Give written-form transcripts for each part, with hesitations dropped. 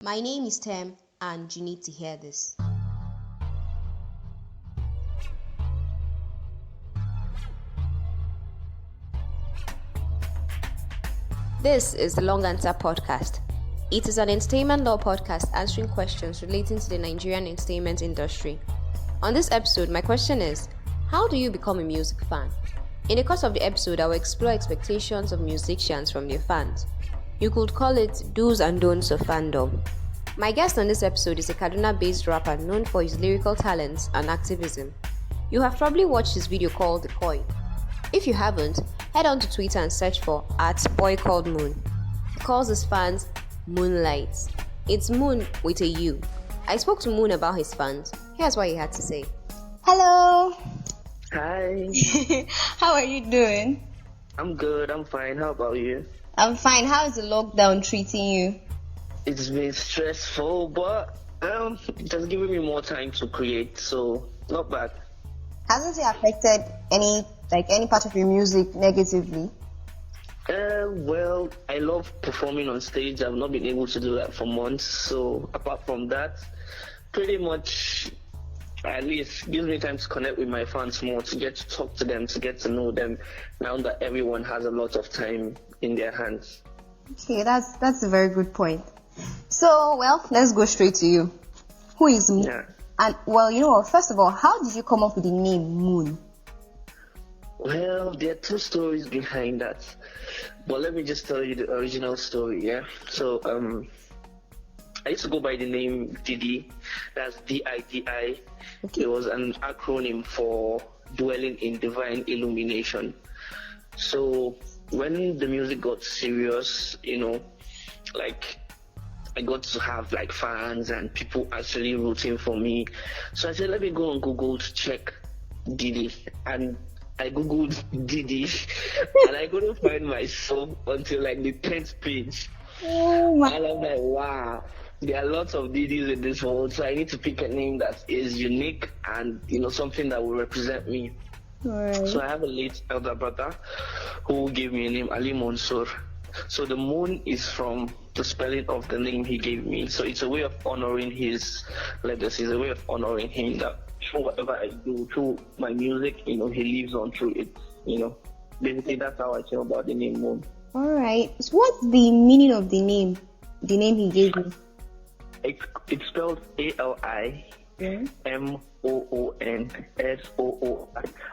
My name is Tem, and you need to hear this. This is the Long Answer Podcast. It is an entertainment law podcast answering questions relating to the Nigerian entertainment industry. On this episode, my question is, how do you become a music fan? In the course of the episode, I will explore expectations of musicians from their fans. You could call it do's and don'ts of fandom. My guest on this episode is a Kaduna-based rapper known for his lyrical talents and activism. You have probably watched his video called The Koi. If you haven't, head on to Twitter and search for @BoyCalledMoon. He calls his fans Moonlight. It's Moon with a U. I spoke to Moon about his fans. Here's what he had to say. Hello. Hi. How are you doing? I'm good. I'm fine. How about you? I'm fine. How is the lockdown treating you? It's been stressful, but it has given me more time to create, so not bad. Hasn't it affected any part of your music negatively? Well, I love performing on stage. I've not been able to do that for months, so apart from that, pretty much at least gives me time to connect with my fans more, to get to talk to them, to get to know them, now that everyone has a lot of time in their hands. Okay, that's a very good point. So, let's go straight to you. Who is Moon? Yeah. And, first of all, how did you come up with the name Moon? Well, there are two stories behind that, but let me just tell you the original story, yeah? So, I used to go by the name Didi, that's D-I-D-I. Okay. It was an acronym for dwelling in divine illumination. So, when the music got serious, I got to have fans and people actually rooting for me. So I said, let me go on Google to check Didi. And I Googled Didi and I couldn't find myself until the 10th page. Oh my. And I'm like, wow, there are lots of Didis in this world. So I need to pick a name that is unique and, something that will represent me. Right. So I have a late elder brother who gave me a name, Ali Mansour. So the Moon is from the spelling of the name he gave me. So it's a way of honoring his legacy. It's a way of honoring him that through whatever I do, through my music, he lives on through it. Basically that's how I feel about the name Moon. All right. So what's the meaning of the name? The name he gave you? It's spelled ALIMOONSOOI,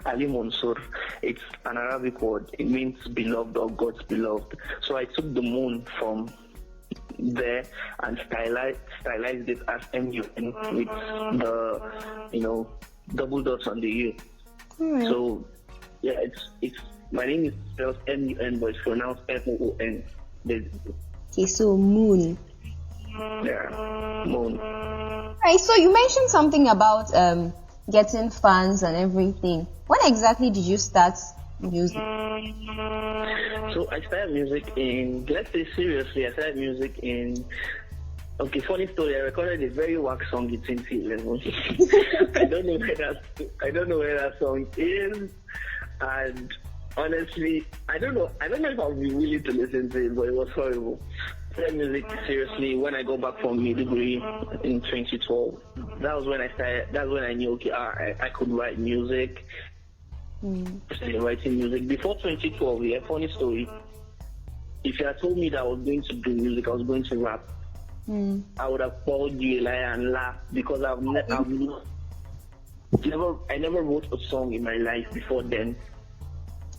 Ali Mansour. It's an Arabic word. It means beloved or God's beloved. So I took the moon from there and stylized it as MUN with the double dots on the U. Right. So yeah, it's my name is spelled MUN, but it's pronounced MOON basically. Okay, so Moon. Yeah, Moon. Right, so you mentioned something about getting fans and everything. When exactly did you start music? So I started music I started music in, funny story, I recorded a very whack song in 2011. I don't know where that song is, and honestly, I don't know if I'll be willing to listen to it, but it was horrible. I started music seriously when I got back from degree in 2012. That was when I started. That's when I knew I could write music. Started writing music before 2012. Yeah, funny story. If you had told me that I was going to do music, I was going to rap, I would have called you a liar and laughed, because I never wrote a song in my life before then.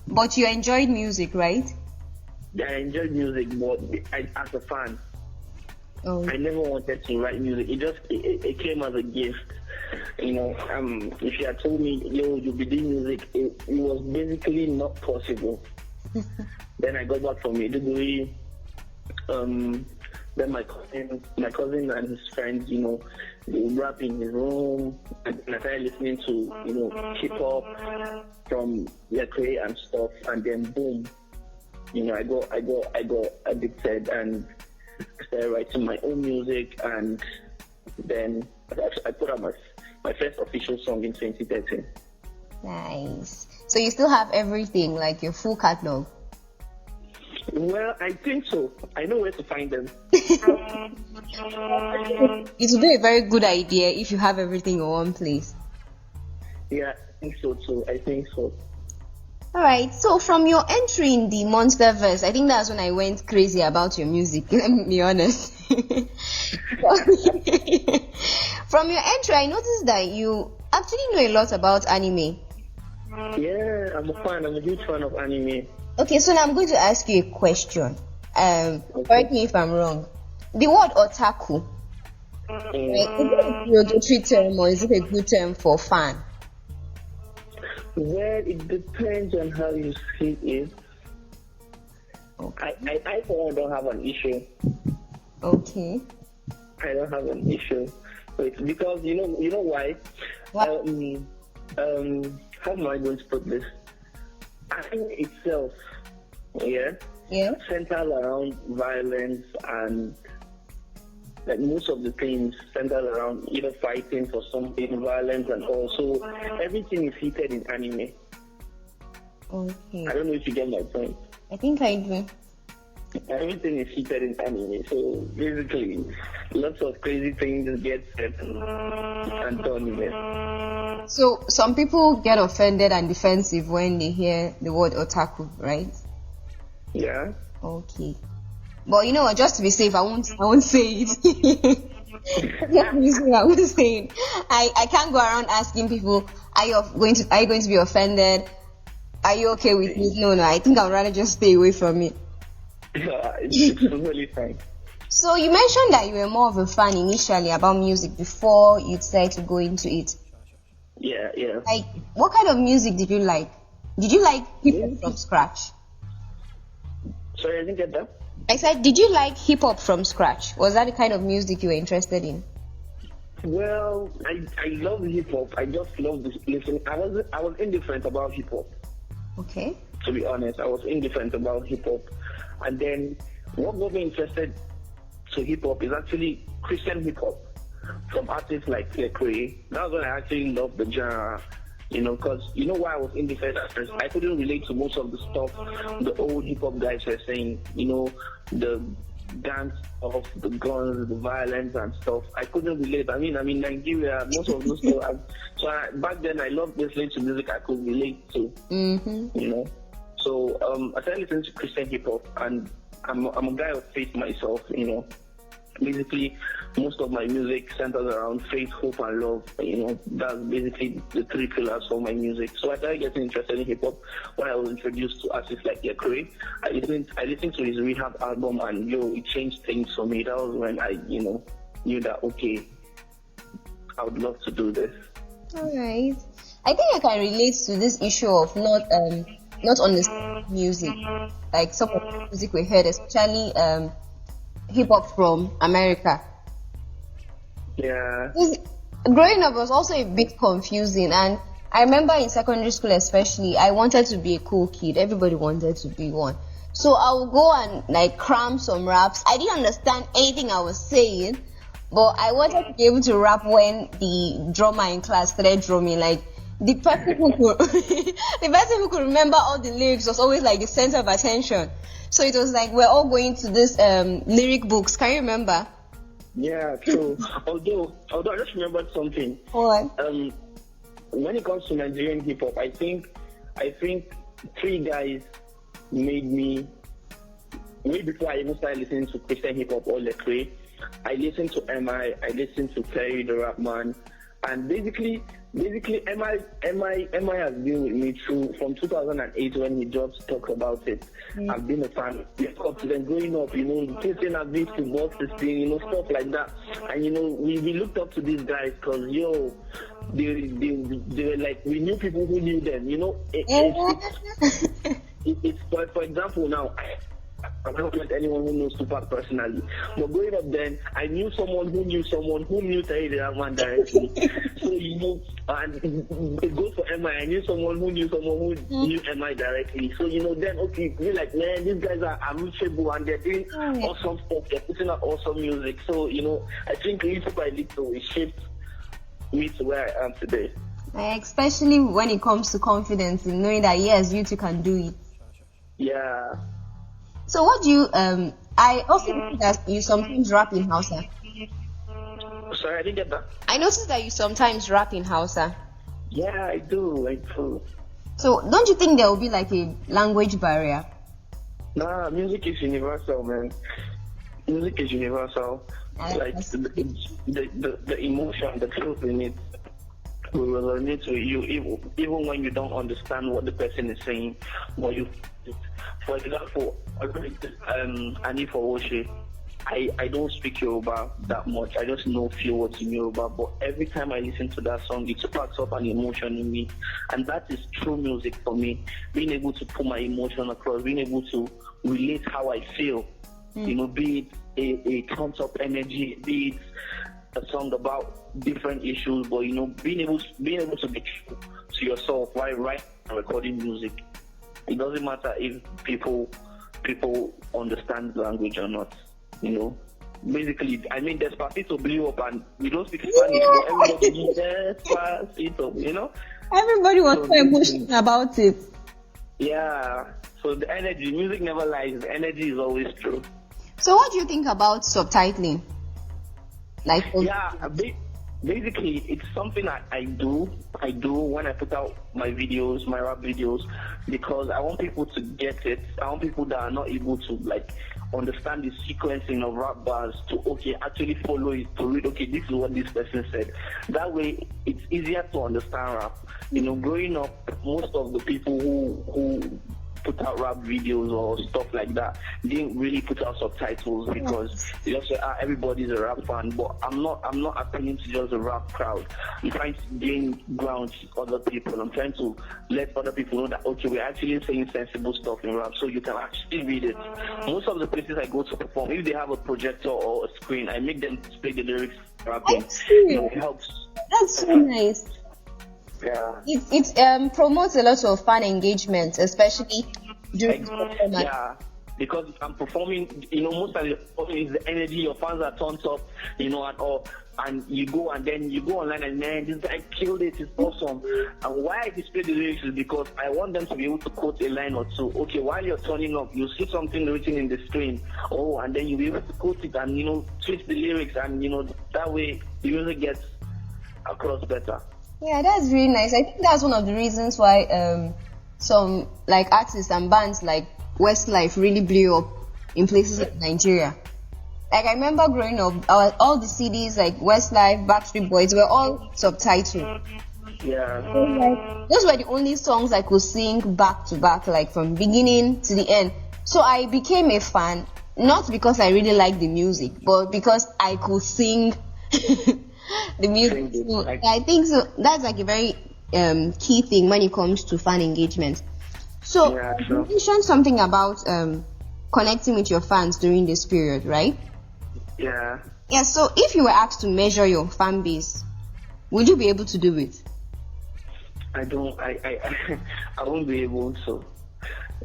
But you enjoyed music, right? I enjoyed music, but as a fan, I never wanted to write music. It came as a gift. If you had told me, you'll be doing music, it was basically not possible. Then I got back from degree. Then my cousin and his friends, they would rap in his room, and I started listening to, hip-hop from Lekre and stuff, and then boom, I got addicted and started writing my own music, and then I put out my first official song in 2013. Nice. So you still have everything, like your full catalog? Well, I think so. I know where to find them. It would be a very good idea if you have everything in one place. Yeah, I think so too. I think so. All right. So from your entry in the Monster verse, I think that's when I went crazy about your music. Let me be honest. From your entry, I noticed that you actually know a lot about anime. Yeah, I'm a fan. I'm a huge fan of anime. Okay, so now I'm going to ask you a question. Correct me if I'm wrong. The word otaku, right, is it a derogatory term or is it a good term for fan? Well, it depends on how you see it. Okay. I for one don't have an issue. Okay. I don't have an issue. It's because you know why? What? How am I going to put this? Anime itself, yeah, centered around violence and like most of the things centered around either fighting for something, violence, and also everything is heated in anime. Okay. I don't know if you get my point. I think I do. Everything is heated in anime, so basically, lots of crazy things get said and done in it. So some people get offended and defensive when they hear the word otaku, right? Yeah. Okay. But you know what? Just to be safe, I won't say it. Just to be safe, I won't say it. I can't go around asking people, are you going to be offended? Are you okay with it? No. I think I'd rather just stay away from it. Yeah, it's totally fine. So you mentioned that you were more of a fan initially about music before you decided to go into it. Yeah. Like, what kind of music did you like? Did you like hip-hop from scratch? Sorry, I didn't get that. I said, did you like hip-hop from scratch? Was that the kind of music you were interested in? Well, I love hip hop. I just love this listening. I was indifferent about hip hop. Okay. To be honest, I was indifferent about hip hop. And then what got me interested to hip hop is actually Christian hip hop from artists like Lecrae. That's when I actually loved the genre. Because you know why I was indifferent at first? I couldn't relate to most of the stuff the old hip hop guys were saying. The dance of the guns, the violence and stuff. I couldn't relate. I mean Nigeria, most of those stuff. Back then I loved listening to music I could relate to. Mm-hmm. So I started listening to Christian hip hop, and I'm a guy of faith myself. Basically most of my music centers around faith, hope, and love. That's basically the three pillars of my music. So I started getting interested in hip hop when I was introduced to artists like Lecrae. I listened to his Rehab album, and it changed things for me. That was when I knew that okay, I would love to do this. All right. I think I can relate to this issue of not understanding music. Like some of the music we heard, especially hip hop from America. Yeah. Growing up was also a bit confusing, and I remember in secondary school especially, I wanted to be a cool kid. Everybody wanted to be one. So I would go and cram some raps. I didn't understand anything I was saying, but I wanted to be able to rap when the drummer in class started drumming. The person who could remember all the lyrics was always the center of attention. So it was we're all going to this lyric books. Can you remember? Yeah, true. Although I just remembered something. What? When it comes to Nigerian hip hop, I think three guys made me way before I even started listening to Christian hip hop or Lecrae. I listened to MI, I listened to Terry the Rap Man, and basically MI has been with me from 2008 when he just talked about it. I've been a fan. Up to them growing up, thinking I've been football system, stuff like that. And we looked up to these guys because they were we knew people who knew them. It's for example now. I don't met anyone who knows Tupac personally, but growing up then, I knew someone who knew Terry the Rahman directly. So and it goes for MI. I knew someone who knew knew MI directly. So then we're like, man, these guys are reachable and they're doing awesome stuff. They're putting out awesome music. So I think little by little it shaped me to where I am today. Especially when it comes to confidence in knowing that yes, you too can do it. Yeah. So what do you I also think that you sometimes rap in Hausa. Sorry, I didn't get that. I noticed that you sometimes rap in Hausa. Yeah, I do. So don't you think there will be like a language barrier? Nah, music is universal, man. Music is universal. Like the emotion, the truth in it will resonate to you, even when you don't understand what the person is saying. But you, for example, Ani for Oshe, I don't speak Yoruba that much. I just know few words in Yoruba. But every time I listen to that song, it sparks up an emotion in me, and that is true music for me. Being able to put my emotion across, being able to relate how I feel. Be it a tons up energy, be it a song about different issues, but being able to be true to yourself while writing and recording music. It doesn't matter if people understand the language or not. Basically, I mean, Despacito blew up, and we don't speak Spanish, but everybody knows Despacito. Everybody was so emotional about it. Yeah. So the energy, music never lies. The energy is always true. So what do you think about subtitling? Basically, it's something I do when I put out my videos, my rap videos, because I want people to get it. I want people that are not able to understand the sequencing of rap bars to actually follow it, to read, this is what this person said. That way it's easier to understand rap. Growing up, most of the people who put out rap videos or stuff like that didn't really put out subtitles because they just say, everybody's a rap fan. But I'm not appealing to just a rap crowd. I'm trying to gain ground with other people. I'm trying to let other people know that we're actually saying sensible stuff in rap, so you can actually read it. Most of the places I go to perform, if they have a projector or a screen, I make them display the lyrics rapping. It helps. That's so nice. Yeah. It promotes a lot of fan engagement, especially during performance. Yeah, because if I'm performing, most of the performing is the energy. Your fans are turned up, and all. And you go online and man, this guy killed it. It's awesome. And why I display the lyrics is because I want them to be able to quote a line or two. Okay, while you're turning up, you see something written in the screen. And then you'll be able to quote it and switch the lyrics, and that way the music gets across better. Yeah, that's really nice. I think that's one of the reasons why some artists and bands like Westlife really blew up in places like Nigeria. I remember growing up, all the CDs like Westlife, Backstreet Boys were all subtitled. Yeah. So, those were the only songs I could sing back to back, from beginning to the end. So I became a fan, not because I really liked the music, but because I could sing the music. So I think so. That's a very key thing when it comes to fan engagement. So you mentioned something about connecting with your fans during this period, right? Yeah. Yeah. So if you were asked to measure your fan base, would you be able to do it? I don't. I won't be able to.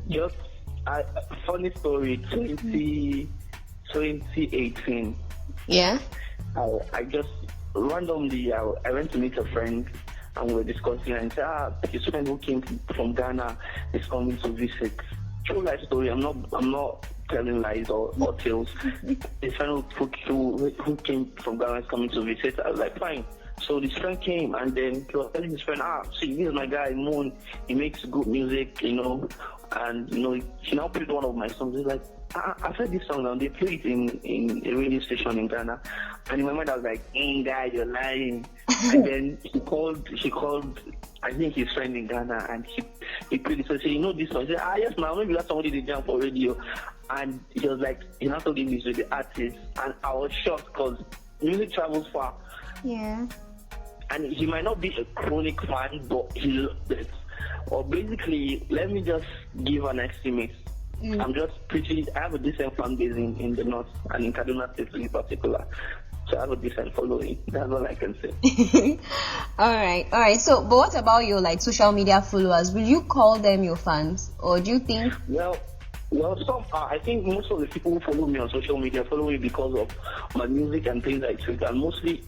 Just funny story. 2018. Yeah. I just randomly I went to meet a friend and we were discussing and said, his friend who came from Ghana is coming to visit. True life story. I'm not telling lies or tales. His friend who came from Ghana is coming to visit. I was like, fine. So this friend came and then he was telling his friend, see, this is my guy Moon. He makes good music, and he now played one of my songs. He's like, I've heard this song now. They play it in a radio station in Ghana. And in my mind I was like, guy, you're lying. And then he called I think his friend in Ghana, and he played it. So he said, this song? He said, yes, now maybe that's somebody they jam for radio. And he was like, he now told me this with the artist, and I was shocked because music travels far. Yeah. And he might not be a chronic fan, but he loves it. Or basically, let me just give an estimate. I'm just I have a decent fan base in the north and in Kaduna State in particular. So I have a decent following. That's all I can say. All right. So, but what about your social media followers? Will you call them your fans, or do you think? Well, some I think most of the people who follow me on social media follow me because of my music and things I tweet, and mostly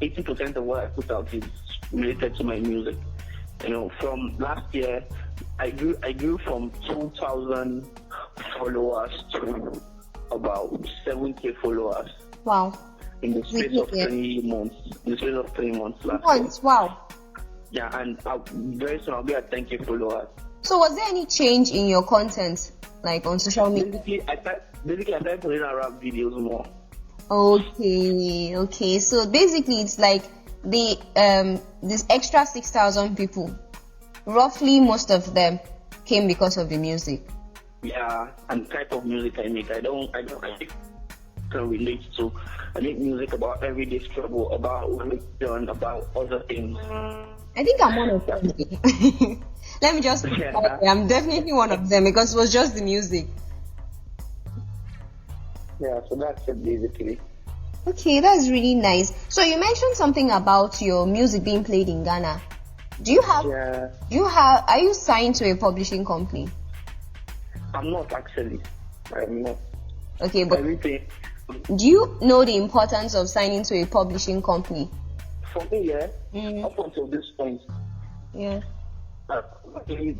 80% of what I put out is related to my music. From last year, I grew from 2,000 followers to about 7K followers. Wow. In the space of 3 months. In the space of 3 months last year. Wow. Yeah, and very soon I'll be at 10K followers. So was there any change in your content, like on social media? Basically, I started putting out rap videos more. Okay. So basically, it's like the this extra 6,000 people. Roughly, most of them came because of the music. Yeah, and type of music I make. I can relate to. I make music about everyday struggle, about religion, about other things. I think I'm one of them. Let me just I'm definitely one of them because it was just the music. Yeah, so that's it basically. Okay, that's really nice. So you mentioned something about your music being played in Ghana. Are you signed to a publishing company? I'm not actually. I'm not. Okay, but everything. Do you know the importance of signing to a publishing company? For me, yeah. Up until this point, yeah. I've not really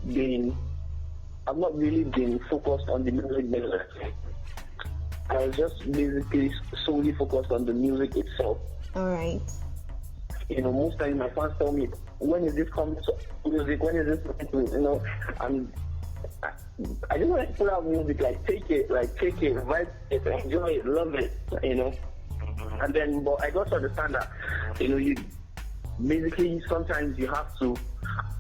been focused on the music business. I was just basically solely focused on the music itself. Alright. Most times my fans tell me, when is this coming to music? When is this coming to, I just want to put out music, take it, vibe it, enjoy it, love it, And then, but I got to understand that, you basically sometimes you have to,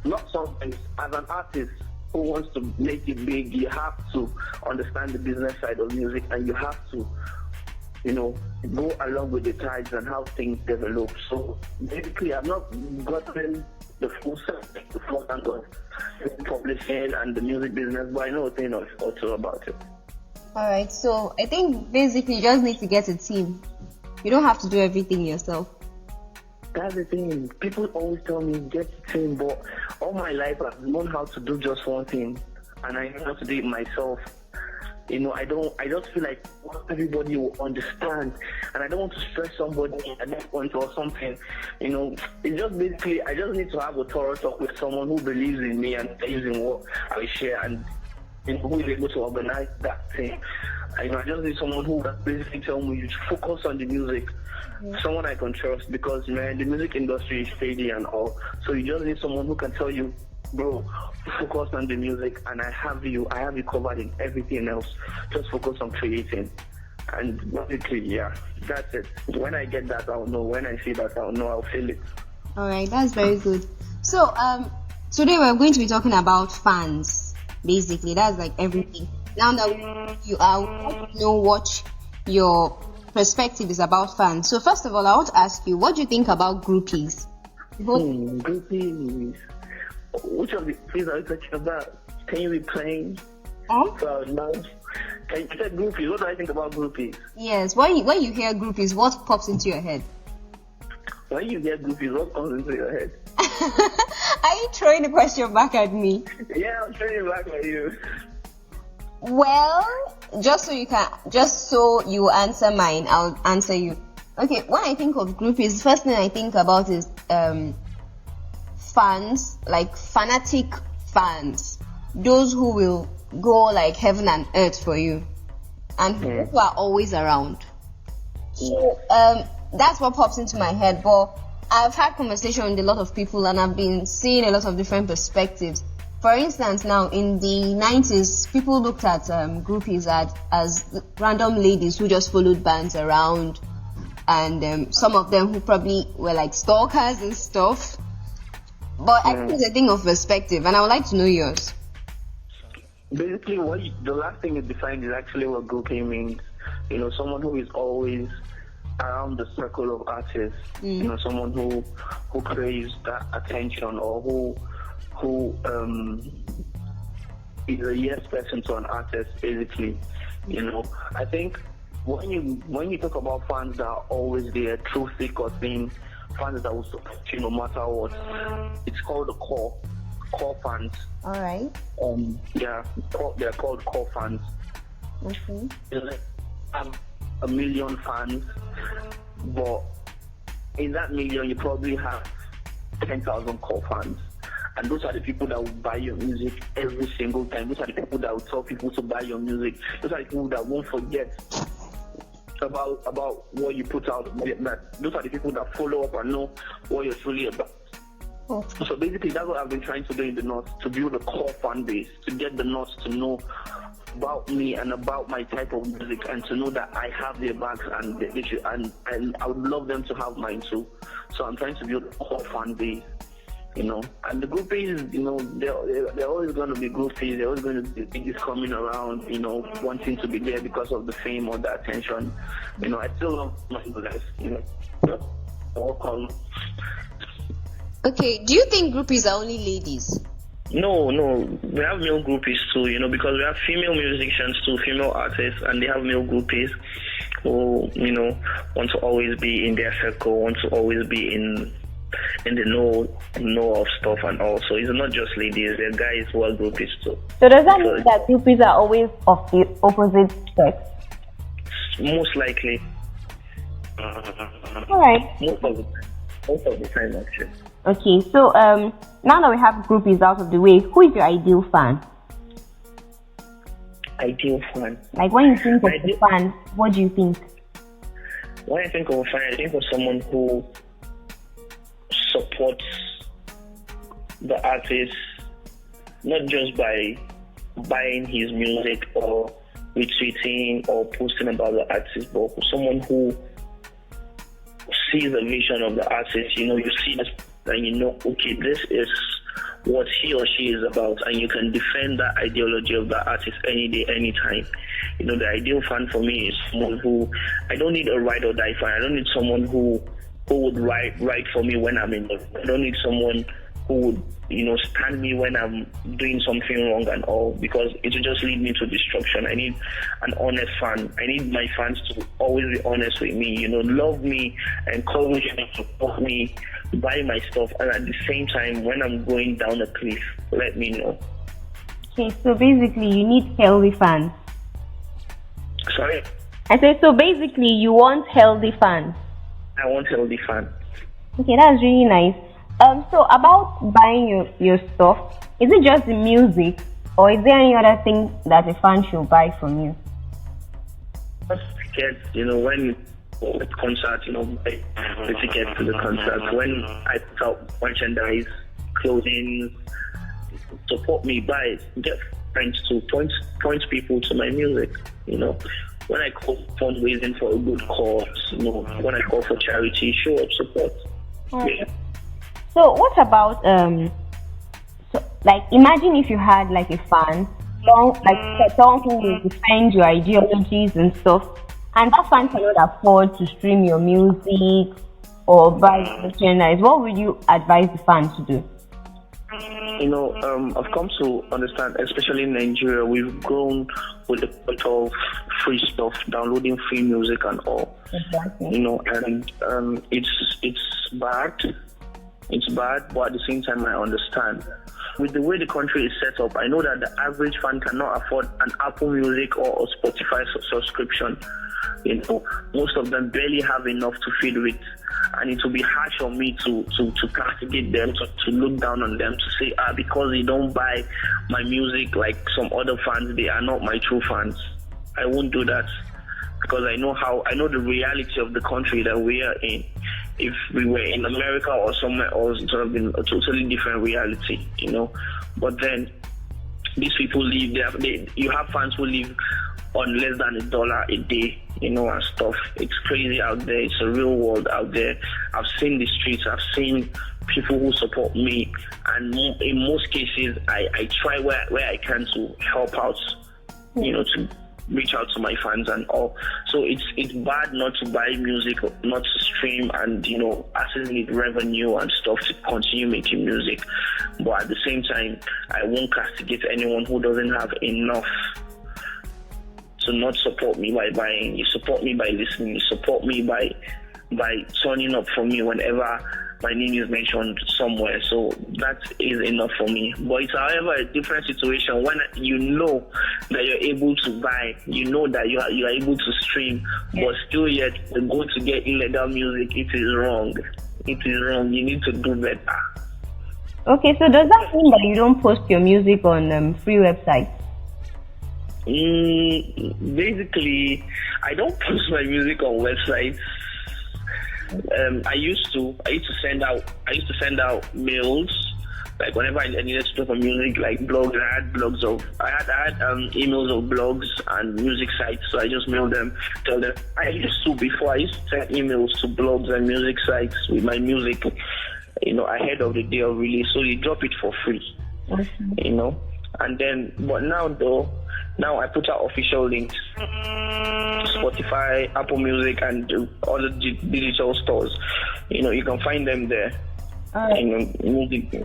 not sometimes, as an artist who wants to make it big, you have to understand the business side of music, and you have to, go along with the tides and how things develop. So basically, I've not gotten the full angle of publishing and the music business, but I know a thing or two about it. Alright, so I think basically you just need to get a team. You don't have to do everything yourself. That's the thing. People always tell me get a team, but all my life I've known how to do just one thing, and I know how to do it myself. I just feel like everybody will understand, and I don't want to stress somebody at that point or something. It's just basically, I just need to have a thorough talk with someone who believes in me and believes in what I share, and who is able to organize that thing. I just need someone who can basically tell me you focus on the music. Someone I can trust, because man, the music industry is shady and all. So you just need someone who can tell you, bro, focus on the music, and I have you covered in everything else. Just focus on creating. And basically, yeah, that's it. When I get that, I'll know. When I see that, I'll know. I'll feel it. All right, that's very good. So, today we're going to be talking about fans. Basically, that's like everything. Now that you are, we want to know what your perspective is about fans. So, first of all, I want to ask you, what do you think about groupies? Groupies. Which of the things are you talking about? Can you be playing? So, no. Can you say groupies? What do I think about groupies? Yes. When you hear groupies, what pops into your head? When you hear groupies, what comes into your head? Are you throwing the question back at me? Yeah, I'm throwing it back at you. Well, just so you answer mine, I'll answer you. Okay, when I think of groupies, first thing I think about is fans, like fanatic fans, those who will go like heaven and earth for you, and who are always around. So that's what pops into my head. But I've had conversation with a lot of people, and I've been seeing a lot of different perspectives. For instance, now in the 90s, people looked at groupies as random ladies who just followed bands around, and some of them who probably were like stalkers and stuff. But I think it's a thing of perspective, and I would like to know yours. Basically, the last thing you defined is actually what groupie means. Someone who is always around the circle of artists. Someone who craves that attention, or who is a yes person to an artist, basically. I think when you talk about fans that are always there, through thick or thin, fans that will support you no matter what, it's called the core fans. All right. They're called core fans. Okay. They have 1 million fans, but in that million you probably have 10,000 core fans. And those are the people that will buy your music every single time. Those are the people that will tell people to buy your music. Those are the people that won't forget about what you put out. Those are the people that follow up and know what you're truly about. Oh. So basically, that's what I've been trying to do in the North, to build a core fan base, to get the North to know about me and about my type of music, and to know that I have their backs and I would love them to have mine too. So I'm trying to build a core fan base, And the groupies, they're always going to be groupies. They're always going to be things coming around, wanting to be there because of the fame or the attention. I still love my guys, Okay, do you think groupies are only ladies? No, we have male groupies too, because we have female musicians too, female artists, and they have male groupies who, want to always be in their circle, want to always be in the know of stuff and all. So it's not just ladies, there are guys who are groupies too. So does that mean that groupies are always of the opposite sex? Most likely. Alright. Most of the time actually. Okay, so now that we have groupies out of the way, who is your ideal fan? Ideal fan? Like when you think of a fan, what do you think? When I think of a fan, I think of someone who supports the artist, not just by buying his music or retweeting or posting about the artist, but someone who sees the vision of the artist. You see this and okay, this is what he or she is about, and you can defend that ideology of the artist any day, anytime. The ideal fan for me is someone who, I don't need a ride or die fan. I don't need someone who would ride for me when I'm in I don't need someone who would, stand me when I'm doing something wrong and all, because it will just lead me to destruction. I need an honest fan. I need my fans to always be honest with me, love me, encourage me, support me, buy my stuff, and at the same time, when I'm going down a cliff, let me know. Okay, so basically you need healthy fans. Sorry? I said, so basically you want healthy fans. I want healthy fans. Okay, that's really nice. So about buying your stuff, is it just the music, or is there any other thing that a fan should buy from you? Tickets, when at concert, buy the ticket to the concert. When I put out merchandise, clothing, support me, buy it, get friends to point people to my music. When I call fundraising for a good cause, when I call for charity, show up support. Okay. Yeah. So what about imagine if you had like a fan, someone who will defend your ideologies and stuff, and that fan cannot afford to stream your music or buy merchandise. What would you advise the fan to do? I've come to understand, especially in Nigeria, we've grown with a lot of free stuff, downloading free music and all. Exactly. And it's bad. It's bad, but at the same time, I understand. With the way the country is set up, I know that the average fan cannot afford an Apple Music or a Spotify subscription. Most of them barely have enough to feed with, and it will be harsh on me to castigate them, to look down on them, to say, because they don't buy my music like some other fans, they are not my true fans. I won't do that, because I know the reality of the country that we are in. If we were in America or somewhere else, it would have been a totally different reality, But then these people live. You have fans who live on less than $1 a day, and stuff. It's crazy out there. It's a real world out there. I've seen the streets. I've seen people who support me, and in most cases, I try where I can to help out, to reach out to my fans and all. So it's bad not to buy music, not to stream, and artists need revenue and stuff to continue making music. But at the same time, I won't castigate anyone who doesn't have enough to not support me by buying. You support me by listening. You support me by turning up for me whenever my name is mentioned somewhere. So that is enough for me. But it's, however, a different situation when you know that you're able to buy, that you are able to stream, but still yet go to get illegal music. It is wrong. It is wrong. You need to do better. Okay, so does that mean that you don't post your music on free websites? Basically, I don't post my music on websites. I used to send out mails. Like whenever I needed to play for music, like blogs, I had emails of blogs and music sites, so I just mailed them, tell them. I used to send emails to blogs and music sites with my music, ahead of the day of release, so they drop it for free, and then, but now I put out official links, Spotify, Apple Music, and other digital stores. You can find them there. Music,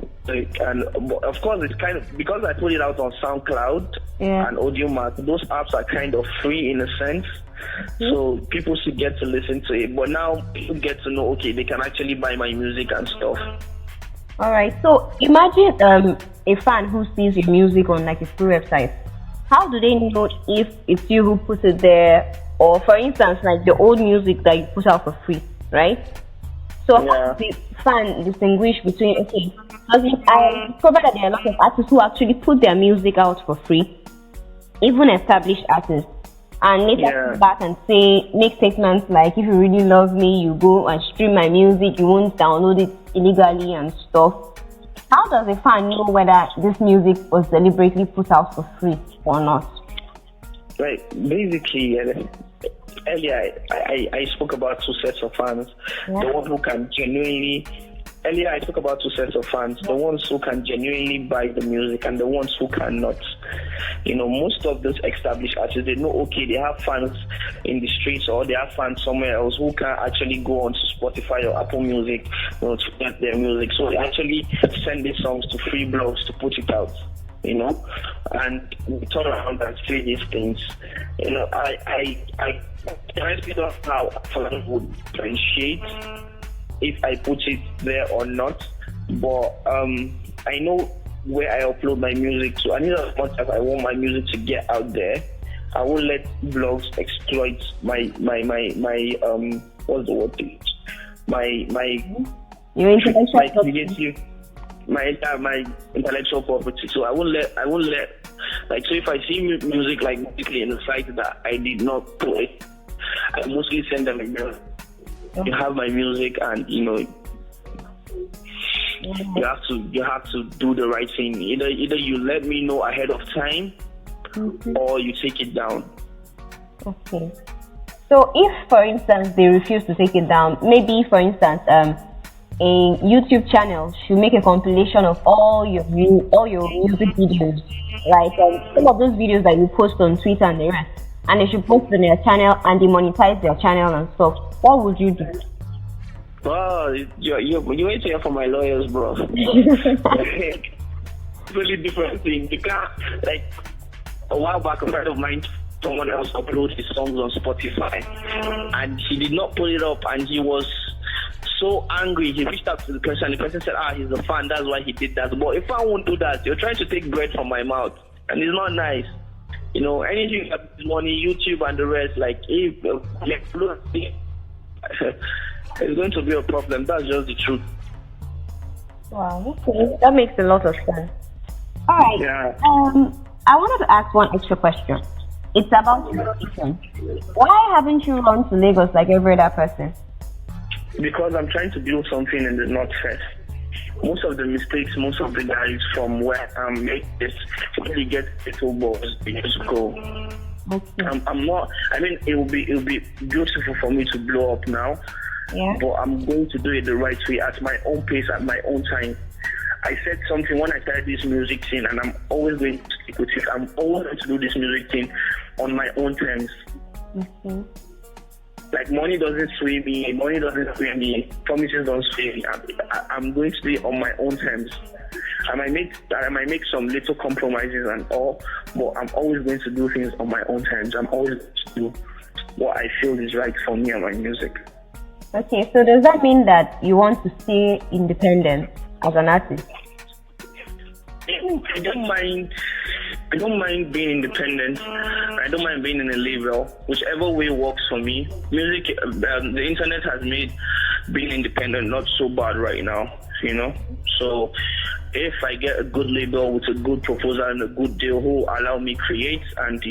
and of course it's kind of, because I put it out on SoundCloud and AudioMac, those apps are kind of free in a sense, so people should get to listen to it. But now people get to know, okay, they can actually buy my music and stuff. All right, so imagine a fan who sees your music on like a free website. How do they know if it's you who put it there, or for instance, like the old music that you put out for free, right? So how does the fan distinguish between, okay, because I discovered that there are a lot of artists who actually put their music out for free, even established artists, and later come back and make statements like, if you really love me, you go and stream my music, you won't download it illegally and stuff. How does a fan know whether this music was deliberately put out for free or not? Right, basically, earlier I spoke about two sets of fans. The one who can genuinely, I spoke about two sets of fans. The ones who can genuinely buy the music and the ones who cannot. Most of those established artists, they know, okay, they have fans in the streets or they have fans somewhere else who can actually go onto Spotify or Apple Music, to get their music. So they actually send these songs to free blogs to put it out. And we turn around and say these things. I honestly don't know how fans would differentiate if I put it there or not, but I know where I upload my music to. And as much as I want my music to get out there, I won't let blogs exploit my what's the word? Your intellectual creative. My intellectual property. So I won't let like, so if I see music like basically in a site that I did not play, I mostly send them a mail. You have my music, and you have to do the right thing. Either you let me know ahead of time, or you take it down. Okay. So if, for instance, they refuse to take it down, maybe, for instance, a YouTube channel should make a compilation of all your music videos, like some of those videos that you post on Twitter and the rest, and they should post on their channel and demonetize their channel and stuff. What would you do? Well, you wait here for my lawyers, bro. Really different thing. You can't, like, a while back, a friend of mine, someone else uploaded his songs on Spotify, and he did not put it up, and he was so angry. He reached out to the person, and the person said, he's a fan, that's why he did that. But if I won't do that, you're trying to take bread from my mouth, and it's not nice. Anything that is money, YouTube and the rest, like, if it's going to be a problem. That's just the truth. Wow, okay. That makes a lot of sense. All right. Yeah. I wanted to ask one extra question. It's about relocation. Why haven't you run to Lagos like every other person? Because I'm trying to build something in the north first. Most of the mistakes, most of the guys from where I'm make this really get little balls, they just go. Okay. I'm not. I mean, it will be beautiful for me to blow up now. Yeah. But I'm going to do it the right way, at my own pace, at my own time. I said something when I started this music thing, and I'm always going to stick with it. I'm always going to do this music thing on my own terms. Mm-hmm. Like, money doesn't sway me, promises don't sway me. I'm going to do it on my own terms. I might make some little compromises and all, but I'm always going to do things on my own terms. I'm always going to do what I feel is right for me and my music. Okay, so does that mean that you want to stay independent as an artist? I don't mind being independent. I don't mind being in a label. Whichever way works for me. Music, the internet has made being independent not so bad right now, So if I get a good label with a good proposal and a good deal who allow me create and,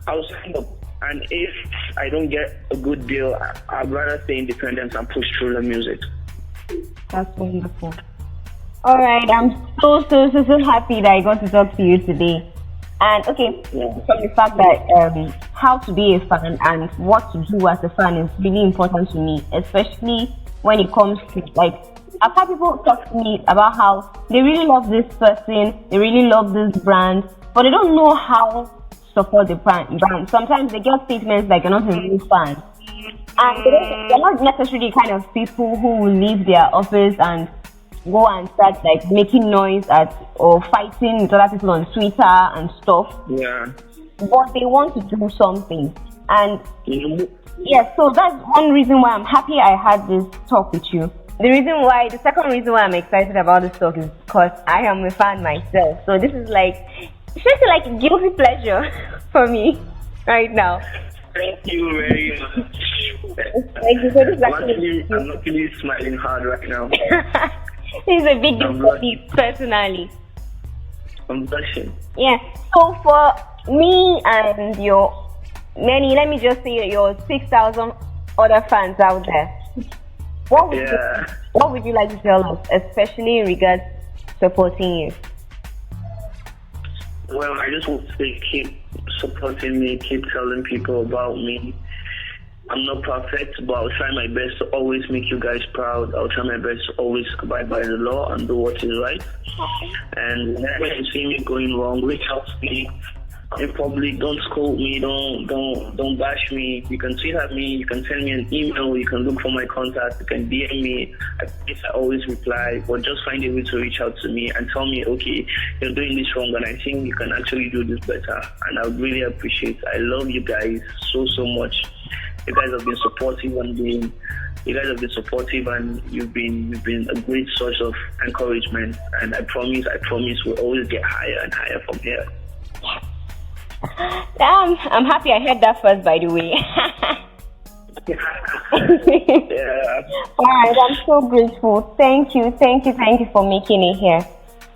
I'll sign up. And if I don't get a good deal, I'd rather stay independent and push through the music. That's wonderful. All right, I'm so happy that I got to talk to you today. And okay, from the fact that how to be a fan and what to do as a fan is really important to me, especially when it comes to like, I've had people talk to me about how they really love this person, they really love this brand, but they don't know how to support the brand. Sometimes they get statements like, you're not a real fan. And they're not necessarily kind of people who will leave their office and go and start like making noise or fighting with other people on Twitter and stuff. Yeah. But they want to do something. And so that's one reason why I'm happy I had this talk with you. The second reason why I'm excited about this talk is because I am a fan myself. So this is it's just like a guilty pleasure for me right now. Thank you very much. Thank you. So this is I'm actually smiling hard right now. This is a big deal for me personally. I'm blushing. Yeah. So for me and your let me just say your 6,000 other fans out there, what would you like to tell us, especially in regards to supporting you? Well, I just want to say keep supporting me, keep telling people about me. I'm not perfect, but I'll try my best to always make you guys proud. I'll try my best to always abide by the law and do what is right. And whenever you see me going wrong, reach out to me in public. Don't scold me. Don't bash me. You can tweet at me. You can send me an email. You can look for my contact. You can DM me. I always reply. But just find a way to reach out to me and tell me, okay, you're doing this wrong, and I think you can actually do this better. And I would really appreciate it. I love you guys so much. You guys have been supportive and you've been a great source of encouragement. And I promise we'll always get higher and higher from here. I'm happy I heard that first, by the way. Yeah. All right, I'm so grateful. Thank you for making it here.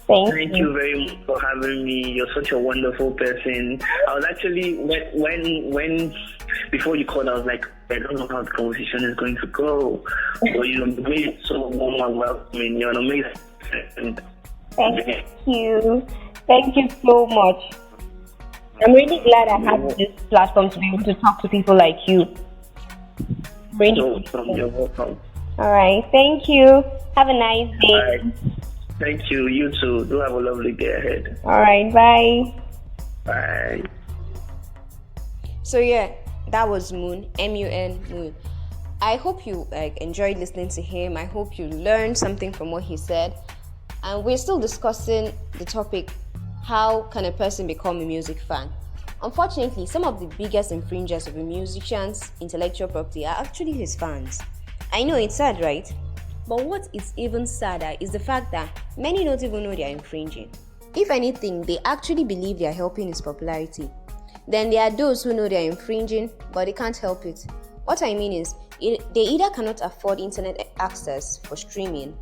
Thank you very much for having me. You're such a wonderful person. I was actually when before you called, I was like, I don't know how the conversation is going to go. So you made it so warm and welcoming. You're an amazing person. Thank you so much. I'm really glad I have this platform to be able to talk to people like you. You're welcome. All right. Thank you. Have a nice day. All right. Thank you. You too. Do have a lovely day ahead. All right. Bye. Bye. So yeah, that was Moon, M-U-N, Moon. I hope you enjoyed listening to him. I hope you learned something from what he said. And we're still discussing the topic, how can a person become a music fan? Unfortunately, some of the biggest infringers of a musician's intellectual property are actually his fans. I know it's sad, right? But what is even sadder is the fact that many don't even know they are infringing. If anything, they actually believe they are helping his popularity. Then there are those who know they are infringing, but they can't help it. What I mean is, they either cannot afford internet access for streaming,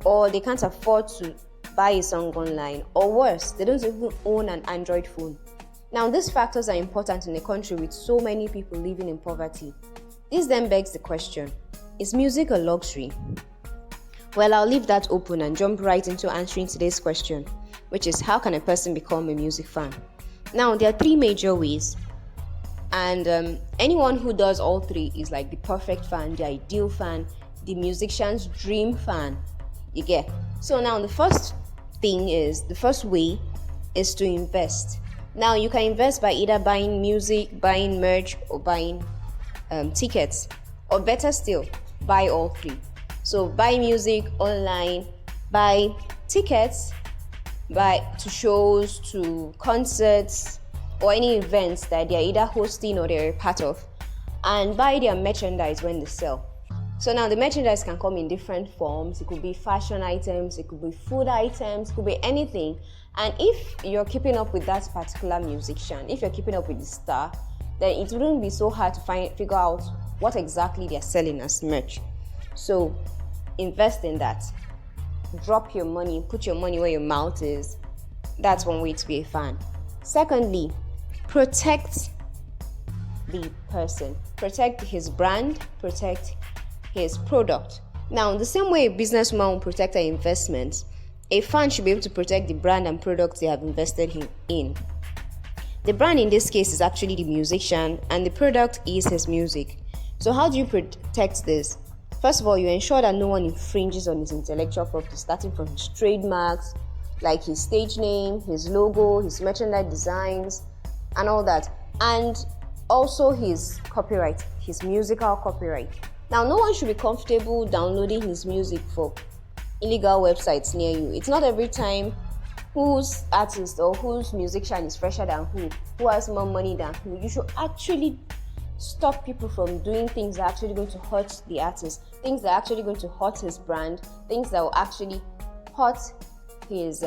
or they can't afford to buy a song online, or worse, they don't even own an Android phone. Now, these factors are important in a country with so many people living in poverty. This then begs the question, is music a luxury? Well, I'll leave that open and jump right into answering today's question, which is how can a person become a music fan? Now, there are three major ways, and anyone who does all three is like the perfect fan, the ideal fan, the musician's dream fan. You get? So now the first way is to invest. Now, you can invest by either buying music, buying merch, or buying tickets, or better still, buy all three. So buy music online, buy tickets, buy to shows, to concerts, or any events that they're either hosting or they're a part of, and buy their merchandise when they sell. So now the merchandise can come in different forms. It could be fashion items, it could be food items, it could be anything. And if you're keeping up with that particular musician, if you're keeping up with the star, then it wouldn't be so hard to figure out what exactly they're selling as merch. So invest in that. drop your money, put your money where your mouth is. That's one way to be a fan. Secondly, protect the person, protect his brand, protect his product. Now, the same way a businessman will protect her investments, a fan should be able to protect the brand and product they have invested in. The brand in this case is actually the musician, and the product is his music. So how do you protect this? First of all, you ensure that no one infringes on his intellectual property, starting from his trademarks, like his stage name, his logo, his merchandise designs, and all that. And also his copyright, his musical copyright. Now, no one should be comfortable downloading his music for illegal websites near you. It's not every time whose artist or whose musician is fresher than who has more money than who. You should actually stop people from doing things that are actually going to hurt the artist, things that are actually going to hurt his brand, things that will actually hurt his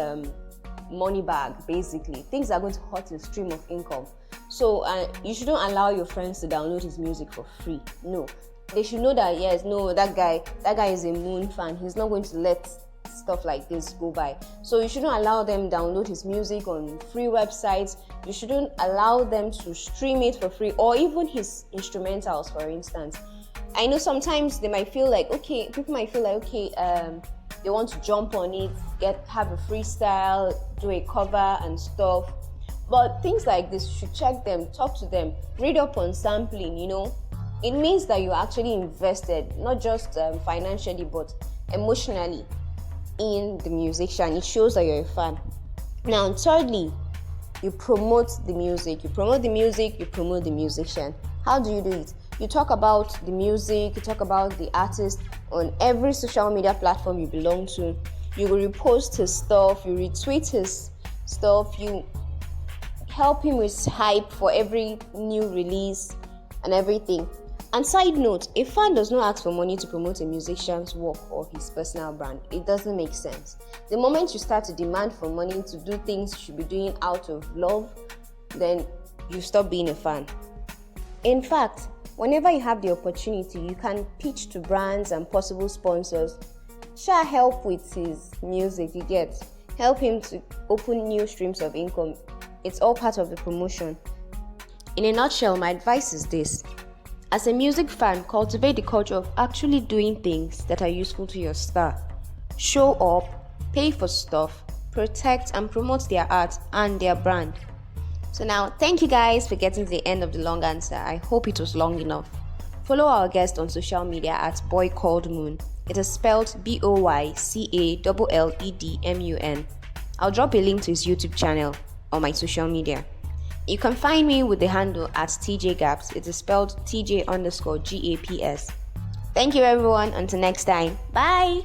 money bag, basically, things that are going to hurt his stream of income. So you shouldn't allow your friends to download his music for free. No, they should know that yes, no, that guy is a Moon fan. He's not going to let stuff like this go by. So you shouldn't allow them download his music on free websites. You shouldn't allow them to stream it for free, or even his instrumentals, for instance. I know sometimes people might feel like they want to jump on it, have a freestyle, do a cover and stuff. But things like this, you should check them, talk to them, read up on sampling. It means that you actually invested, not just financially, but emotionally in the musician. It shows that you're a fan. Now, thirdly, you promote the music. You promote the music, you promote the musician. How do you do it? You talk about the music, you talk about the artist on every social media platform you belong to. You will repost his stuff, you retweet his stuff, you help him with hype for every new release and everything. And side note, a fan does not ask for money to promote a musician's work or his personal brand. It doesn't make sense. The moment you start to demand for money to do things you should be doing out of love, then you stop being a fan. In fact, whenever you have the opportunity, you can pitch to brands and possible sponsors. Share help with his music, you get. Help him to open new streams of income. It's all part of the promotion. In a nutshell, my advice is this. As a music fan, cultivate the culture of actually doing things that are useful to your star. Show up, pay for stuff, protect and promote their art and their brand. So now, thank you guys for getting to the end of the long answer. I hope it was long enough. Follow our guest on social media at Boy Called Moon. It is spelled BOYCALLEDMUN. I'll drop a link to his YouTube channel on my social media. You can find me with the handle at TJGaps. It is spelled TJ_GAPS. Thank you everyone. Until next time. Bye.